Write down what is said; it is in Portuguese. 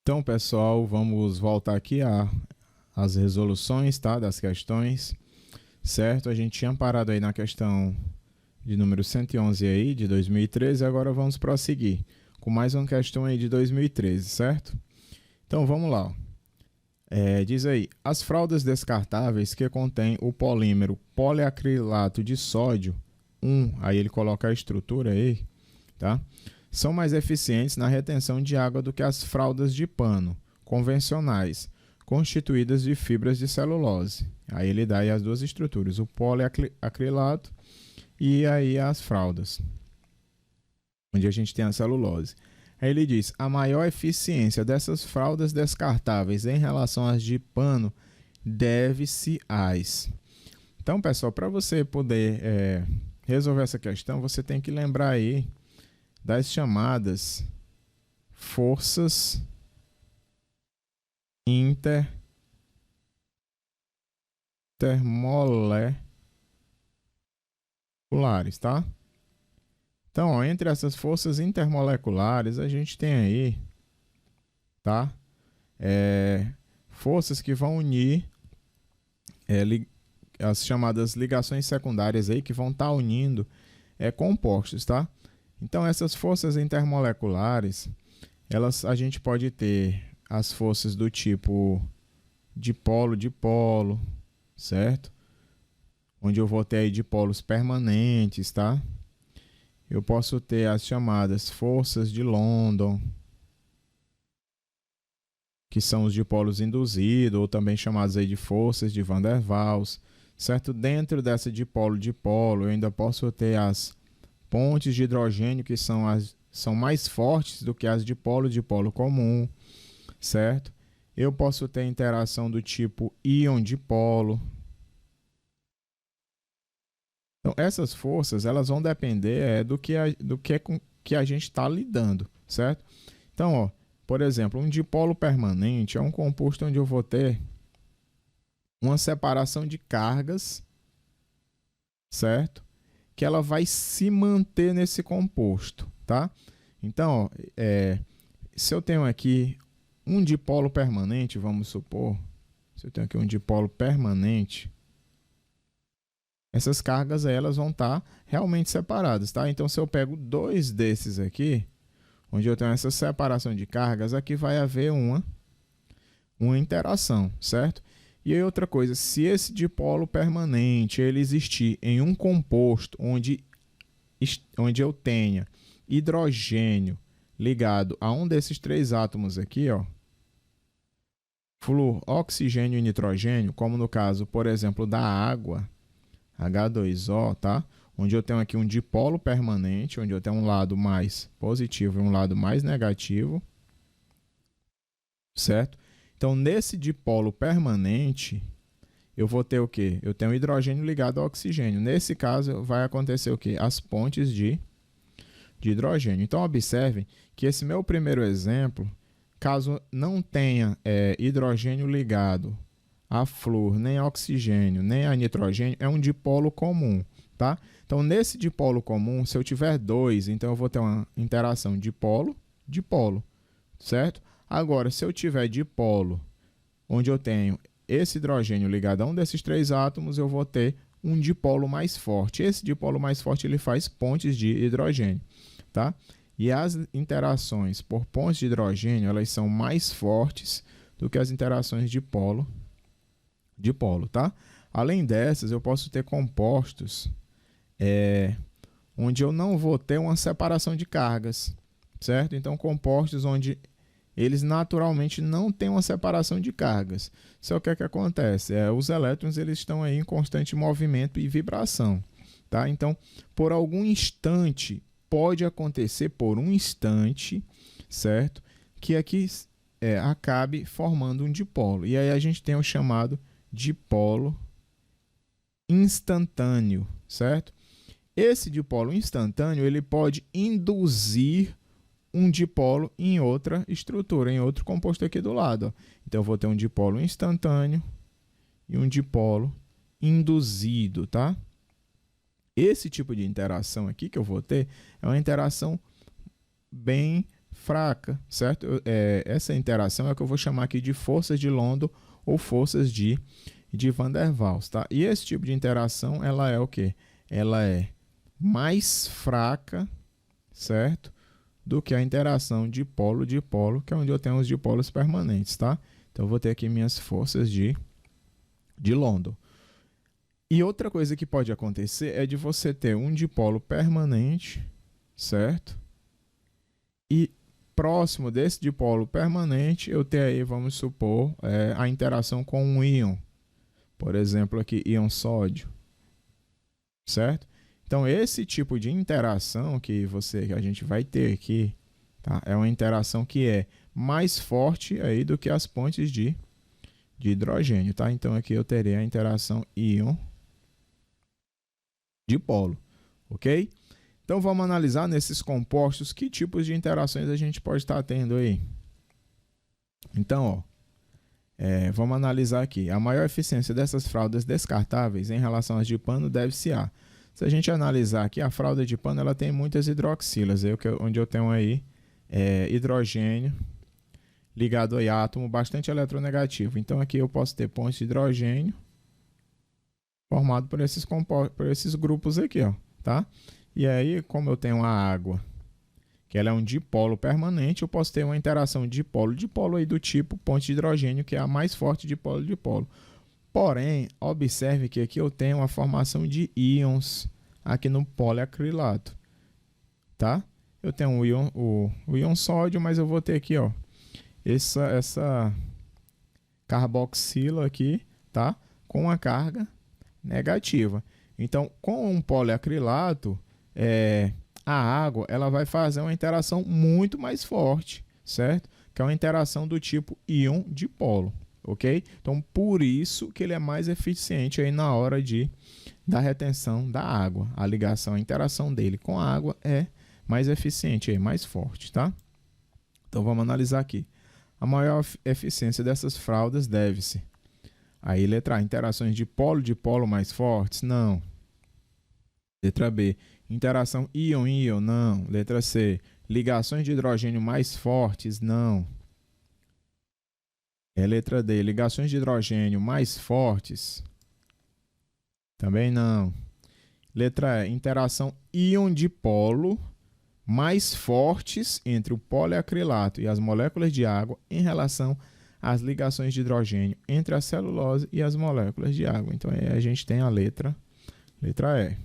Então, pessoal, vamos voltar aqui às resoluções, tá, das questões, certo? A gente tinha parado aí na questão de número 111 aí, de 2013, e agora vamos prosseguir com mais uma questão aí de 2013, certo? Então, vamos lá. Diz aí, as fraldas descartáveis que contêm o polímero poliacrilato de sódio 1, aí ele coloca a estrutura aí, tá? São mais eficientes na retenção de água do que as fraldas de pano convencionais, constituídas de fibras de celulose. Aí ele dá aí as duas estruturas, o poliacrilato e aí as fraldas, onde a gente tem a celulose. Aí ele diz, a maior eficiência dessas fraldas descartáveis em relação às de pano deve-se às... Então, pessoal, para você poder resolver essa questão, você tem que lembrar aí das chamadas forças intermoleculares, tá? Então, ó, entre essas forças intermoleculares, a gente tem aí, tá? Forças que vão unir as chamadas ligações secundárias aí, que vão estar unindo compostos, tá? Então, essas forças intermoleculares, a gente pode ter as forças do tipo dipolo-dipolo, certo? Onde eu vou ter aí dipolos permanentes, tá? Eu posso ter as chamadas forças de London, que são os dipolos induzidos, ou também chamados aí de forças de Van der Waals, certo? Dentro dessa dipolo-dipolo, eu ainda posso ter as pontes de hidrogênio, que são mais fortes do que as dipolo-dipolo comum, certo? Eu posso ter interação do tipo íon-dipolo. Então, essas forças, elas vão depender do que a gente está lidando, certo? Então, ó, por exemplo, um dipolo permanente é um composto onde eu vou ter uma separação de cargas, certo? Que ela vai se manter nesse composto, tá? Então, ó, se eu tenho aqui um dipolo permanente, vamos supor, se eu tenho aqui um dipolo permanente, essas cargas elas vão estar realmente separadas, tá? Então, se eu pego dois desses aqui, onde eu tenho essa separação de cargas, aqui vai haver uma interação, certo? E aí outra coisa, se esse dipolo permanente ele existir em um composto onde eu tenha hidrogênio ligado a um desses três átomos aqui, ó, flúor, oxigênio e nitrogênio, como no caso, por exemplo, da água, H2O, tá? Onde eu tenho aqui um dipolo permanente, onde eu tenho um lado mais positivo e um lado mais negativo, certo? Então, nesse dipolo permanente, eu vou ter o quê? Eu tenho hidrogênio ligado ao oxigênio. Nesse caso, vai acontecer o quê? As pontes de hidrogênio. Então, observem que esse meu primeiro exemplo, caso não tenha hidrogênio ligado a flúor, nem a oxigênio, nem a nitrogênio, é um dipolo comum, tá? Então, nesse dipolo comum, se eu tiver dois, então eu vou ter uma interação dipolo-dipolo, certo? Agora, se eu tiver dipolo, onde eu tenho esse hidrogênio ligado a um desses três átomos, eu vou ter um dipolo mais forte. Esse dipolo mais forte ele faz pontes de hidrogênio, tá? E as interações por pontes de hidrogênio, elas são mais fortes do que as interações dipolo, tá? Além dessas, eu posso ter compostos onde eu não vou ter uma separação de cargas, certo? Então, compostos onde eles naturalmente não têm uma separação de cargas. Só que o que acontece? Os elétrons eles estão aí em constante movimento e vibração, tá? Então, por algum instante, pode acontecer por um instante, certo? Que aqui acabe formando um dipolo. E aí a gente tem o chamado dipolo instantâneo, certo? Esse dipolo instantâneo ele pode induzir um dipolo em outra estrutura, em outro composto aqui do lado, ó. Então, eu vou ter um dipolo instantâneo e um dipolo induzido, tá? Esse tipo de interação aqui que eu vou ter é uma interação bem fraca, certo? Essa interação é o que eu vou chamar aqui de forças de London ou forças de Van der Waals, tá? E esse tipo de interação, ela é o quê? Ela é mais fraca, certo? Do que a interação dipolo-dipolo, que é onde eu tenho os dipolos permanentes, tá? Então, eu vou ter aqui minhas forças de London. E outra coisa que pode acontecer é de você ter um dipolo permanente, certo? E próximo desse dipolo permanente, eu ter aí, vamos supor, a interação com um íon. Por exemplo, aqui, íon sódio, certo? Então, esse tipo de interação que a gente vai ter aqui, tá? É uma interação que é mais forte aí do que as pontes de hidrogênio, tá? Então, aqui eu terei a interação íon-dipolo, ok? Então, vamos analisar nesses compostos que tipos de interações a gente pode estar tendo aí. Então, vamos analisar aqui. A maior eficiência dessas fraldas descartáveis em relação às de pano deve-se a... Se a gente analisar aqui, a fralda de pano ela tem muitas hidroxilas, onde eu tenho aí hidrogênio ligado aí a átomo bastante eletronegativo. Então, aqui eu posso ter pontos de hidrogênio formado por esses grupos aqui, ó, tá? E aí, como eu tenho a água, que ela é um dipolo permanente, eu posso ter uma interação dipolo-dipolo aí do tipo ponte de hidrogênio, que é a mais forte dipolo-dipolo. Porém, observe que aqui eu tenho a formação de íons aqui no poliacrilato, tá? Eu tenho o íon sódio, mas eu vou ter aqui, ó, essa carboxila aqui, tá? Com a carga negativa. Então, com um poliacrilato, a água ela vai fazer uma interação muito mais forte, certo? Que é uma interação do tipo íon-dipolo. Ok? Então, por isso que ele é mais eficiente aí na hora da retenção da água. A ligação, a interação dele com a água é mais eficiente, aí, mais forte, tá? Então, vamos analisar aqui. A maior eficiência dessas fraldas deve-se. Aí, letra A, interações de polo-dipolo mais fortes? Não. Letra B, interação íon-íon? Não. Letra C, ligações de hidrogênio mais fortes? Não. Letra D, ligações de hidrogênio mais fortes? Também não. Letra E, interação íon-dipolo mais fortes entre o poliacrilato e as moléculas de água em relação às ligações de hidrogênio entre a celulose e as moléculas de água. Então, aí a gente tem a letra E.